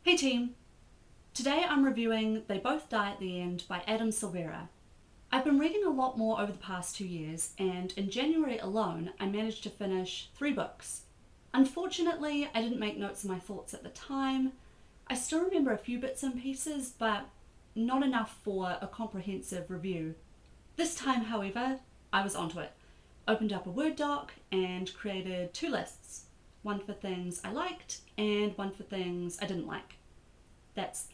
Hey team! Today I'm reviewing They Both Die at the End by Adam Silvera. I've been reading a lot more over the past 2 years, and in January alone I managed to finish 3 books. Unfortunately, I didn't make notes of my thoughts at the time. I still remember a few bits and pieces, but not enough for a comprehensive review. This time, however, I was onto it. Opened up a Word doc and created 2 lists. One for things I liked and one for things I didn't like. That's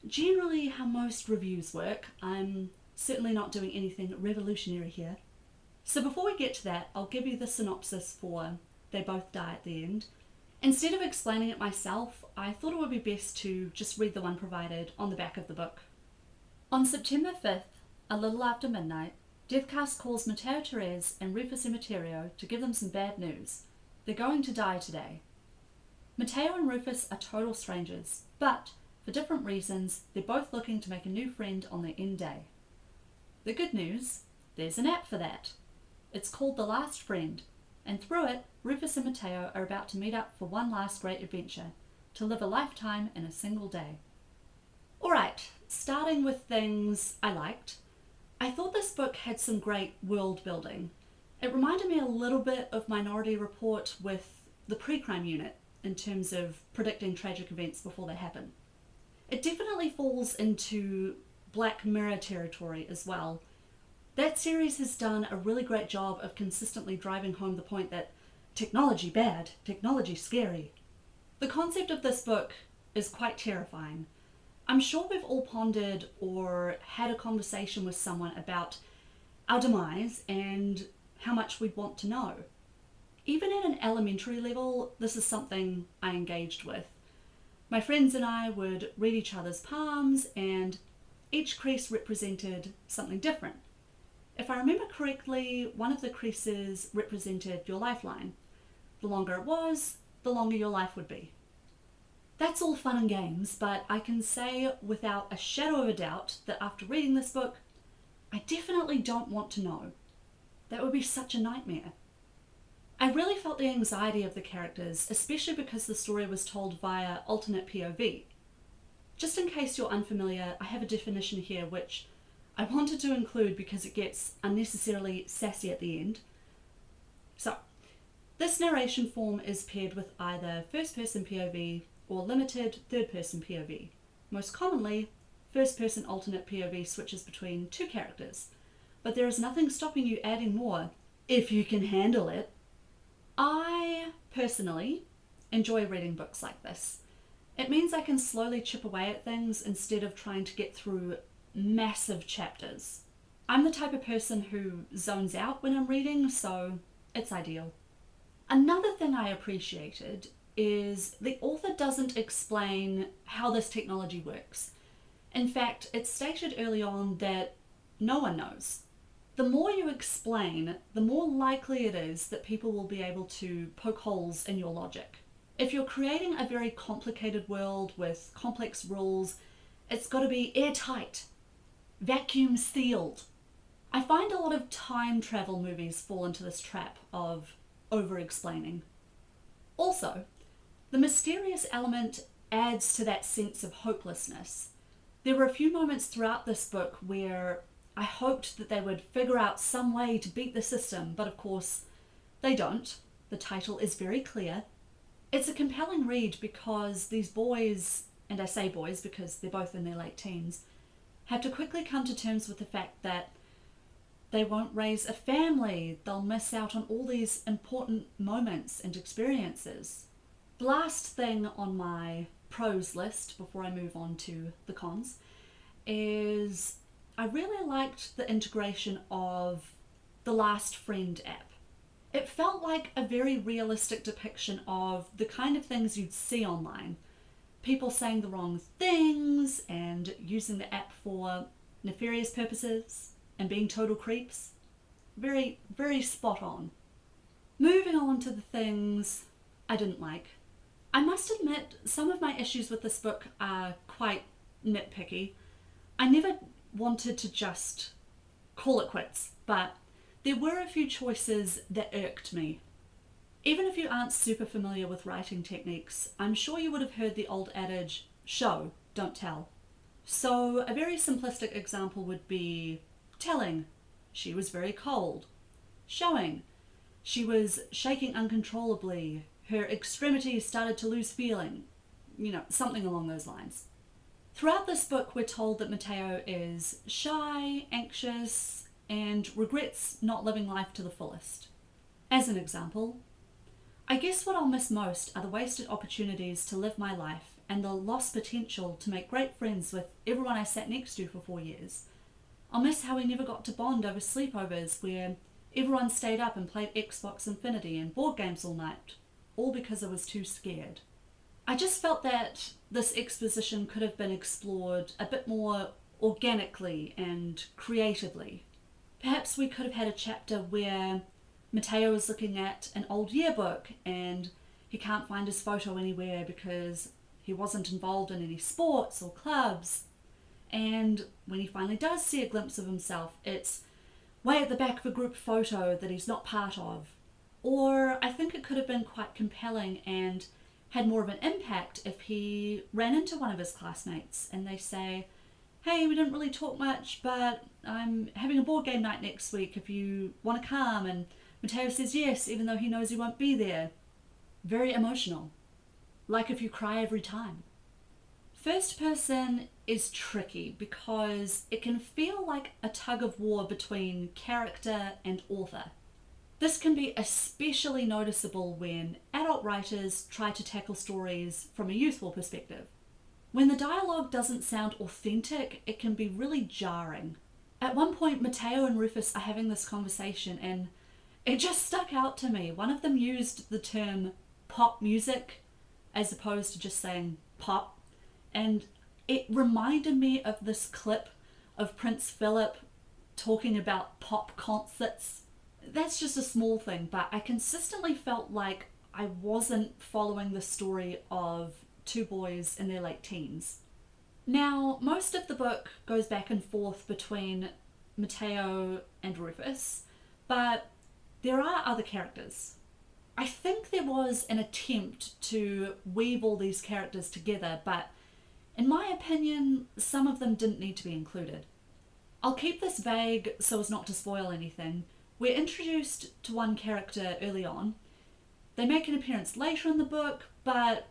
generally how most reviews work. I'm certainly not doing anything revolutionary here. So before we get to that, I'll give you the synopsis for They Both Die at the End. Instead of explaining it myself, I thought it would be best to just read the one provided on the back of the book. On September 5th, a little after midnight, Deathcast calls Matteo Therese and Rufus Emeterio to give them some bad news. They're going to die today. Matteo and Rufus are total strangers, but for different reasons, they're both looking to make a new friend on their end day. The good news, there's an app for that. It's called The Last Friend, and through it, Rufus and Matteo are about to meet up for one last great adventure, to live a lifetime in a single day. Alright, starting with things I liked. I thought this book had some great world building. It reminded me a little bit of Minority Report with the pre-crime unit in terms of predicting tragic events before they happen. It definitely falls into Black Mirror territory as well. That series has done a really great job of consistently driving home the point that technology bad, technology scary. The concept of this book is quite terrifying. I'm sure we've all pondered or had a conversation with someone about our demise and how much we'd want to know. Even at an elementary level, this is something I engaged with. My friends and I would read each other's palms, and each crease represented something different. If I remember correctly, one of the creases represented your lifeline. The longer it was, the longer your life would be. That's all fun and games, but I can say without a shadow of a doubt that after reading this book, I definitely don't want to know. That would be such a nightmare. I really felt the anxiety of the characters, especially because the story was told via alternate POV. Just in case you're unfamiliar, I have a definition here which I wanted to include because it gets unnecessarily sassy at the end. So, this narration form is paired with either first-person POV or limited third-person POV. Most commonly, first-person alternate POV switches between 2 characters, but there is nothing stopping you adding more, if you can handle it. I, personally, enjoy reading books like this. It means I can slowly chip away at things instead of trying to get through massive chapters. I'm the type of person who zones out when I'm reading, so it's ideal. Another thing I appreciated is the author doesn't explain how this technology works. In fact, it's stated early on that no one knows. The more you explain, the more likely it is that people will be able to poke holes in your logic. If you're creating a very complicated world with complex rules, it's got to be airtight, vacuum sealed. I find a lot of time travel movies fall into this trap of over-explaining. Also, the mysterious element adds to that sense of hopelessness. There were a few moments throughout this book where I hoped that they would figure out some way to beat the system, but of course, they don't. The title is very clear. It's a compelling read because these boys, and I say boys because they're both in their late teens, have to quickly come to terms with the fact that they won't raise a family. They'll miss out on all these important moments and experiences. The last thing on my pros list before I move on to the cons is I really liked the integration of the Last Friend app. It felt like a very realistic depiction of the kind of things you'd see online. People saying the wrong things and using the app for nefarious purposes and being total creeps. Very, very spot on. Moving on to the things I didn't like. I must admit, some of my issues with this book are quite nitpicky. I never wanted to just call it quits, but there were a few choices that irked me. Even if you aren't super familiar with writing techniques, I'm sure you would have heard the old adage, Show, don't tell. So a very simplistic example would be telling, she was very cold. Showing, she was shaking uncontrollably, her extremities started to lose feeling. Something along those lines. Throughout this book, we're told that Mateo is shy, anxious, and regrets not living life to the fullest. As an example, I guess what I'll miss most are the wasted opportunities to live my life and the lost potential to make great friends with everyone I sat next to for 4 years. I'll miss how we never got to bond over sleepovers where everyone stayed up and played Xbox Infinity and board games all night, all because I was too scared. I just felt that this exposition could have been explored a bit more organically and creatively. Perhaps we could have had a chapter where Mateo is looking at an old yearbook and he can't find his photo anywhere because he wasn't involved in any sports or clubs. And when he finally does see a glimpse of himself, it's way at the back of a group photo that he's not part of. Or I think it could have been quite compelling and had more of an impact if he ran into one of his classmates and they say, hey, we didn't really talk much, but I'm having a board game night next week if you want to come. And Mateo says yes, even though he knows he won't be there. Very emotional. Like if you cry every time. First person is tricky because it can feel like a tug of war between character and author. This can be especially noticeable when adult writers try to tackle stories from a youthful perspective. When the dialogue doesn't sound authentic, it can be really jarring. At one point, Mateo and Rufus are having this conversation and it just stuck out to me. One of them used the term pop music as opposed to just saying pop. And it reminded me of this clip of Prince Philip talking about pop concerts. That's just a small thing, but I consistently felt like I wasn't following the story of two boys in their late teens. Now, most of the book goes back and forth between Mateo and Rufus, but there are other characters. I think there was an attempt to weave all these characters together, but in my opinion, some of them didn't need to be included. I'll keep this vague so as not to spoil anything. We're introduced to one character early on. They make an appearance later in the book, but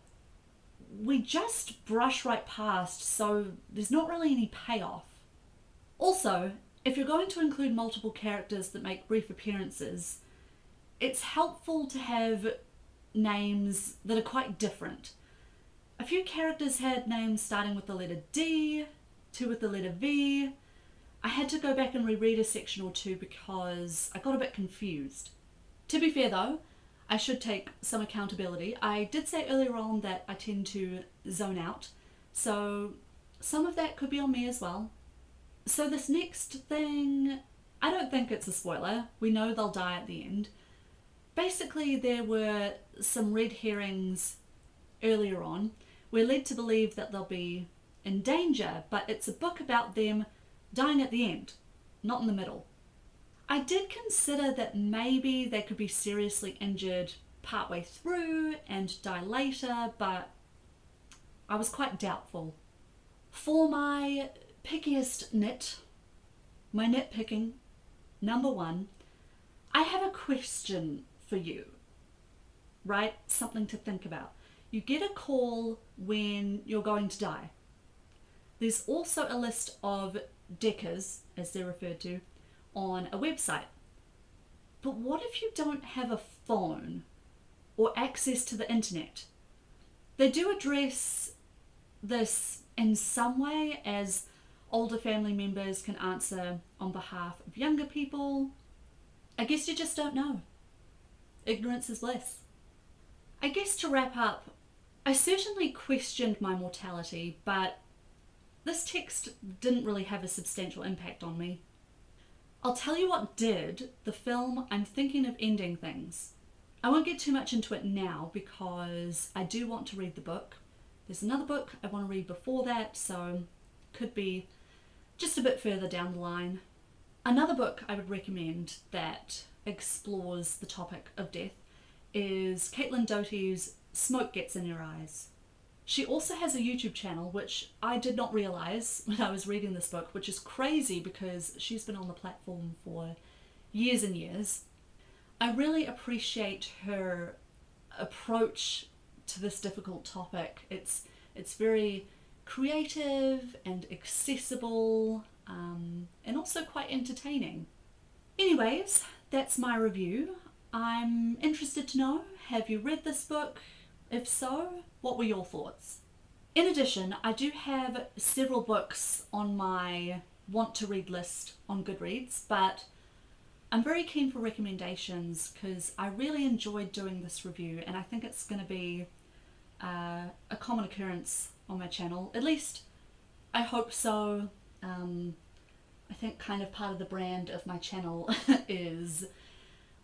we just brush right past, so there's not really any payoff. Also, if you're going to include multiple characters that make brief appearances, it's helpful to have names that are quite different. A few characters had names starting with the letter D, two with the letter V. I had to go back and reread a section or two because I got a bit confused. To be fair though, I should take some accountability. I did say earlier on that I tend to zone out, so some of that could be on me as well. So this next thing, I don't think it's a spoiler. We know they'll die at the end. Basically, there were some red herrings earlier on. We're led to believe that they'll be in danger, but it's a book about them dying at the end, not in the middle. I did consider that maybe they could be seriously injured partway through and die later, but I was quite doubtful. For my pickiest nit, my nitpicking, number one, I have a question for you, right? Something to think about. You get a call when you're going to die. There's also a list of decors, as they're referred to, on a website. But what if you don't have a phone or access to the internet? They do address this in some way, as older family members can answer on behalf of younger people. I guess you just don't know. Ignorance is bliss. I guess to wrap up, I certainly questioned my mortality, but this text didn't really have a substantial impact on me. I'll tell you what did. The film I'm thinking of ending things. I won't get too much into it now because I do want to read the book. There's another book I want to read before that, so could be just a bit further down the line. Another book I would recommend that explores the topic of death is Caitlin Doty's Smoke Gets in Your Eyes. She also has a YouTube channel, which I did not realise when I was reading this book, which is crazy because she's been on the platform for years and years. I really appreciate her approach to this difficult topic. It's very creative and accessible, and also quite entertaining. Anyways, that's my review. I'm interested to know, have you read this book? If so, what were your thoughts? In addition, I do have several books on my want to read list on Goodreads, but I'm very keen for recommendations because I really enjoyed doing this review, and I think it's going to be a common occurrence on my channel. At least I hope so. I think kind of part of the brand of my channel is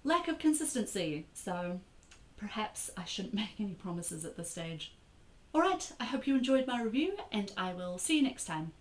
lack of consistency, so perhaps I shouldn't make any promises at this stage. Alright, I hope you enjoyed my review, and I will see you next time.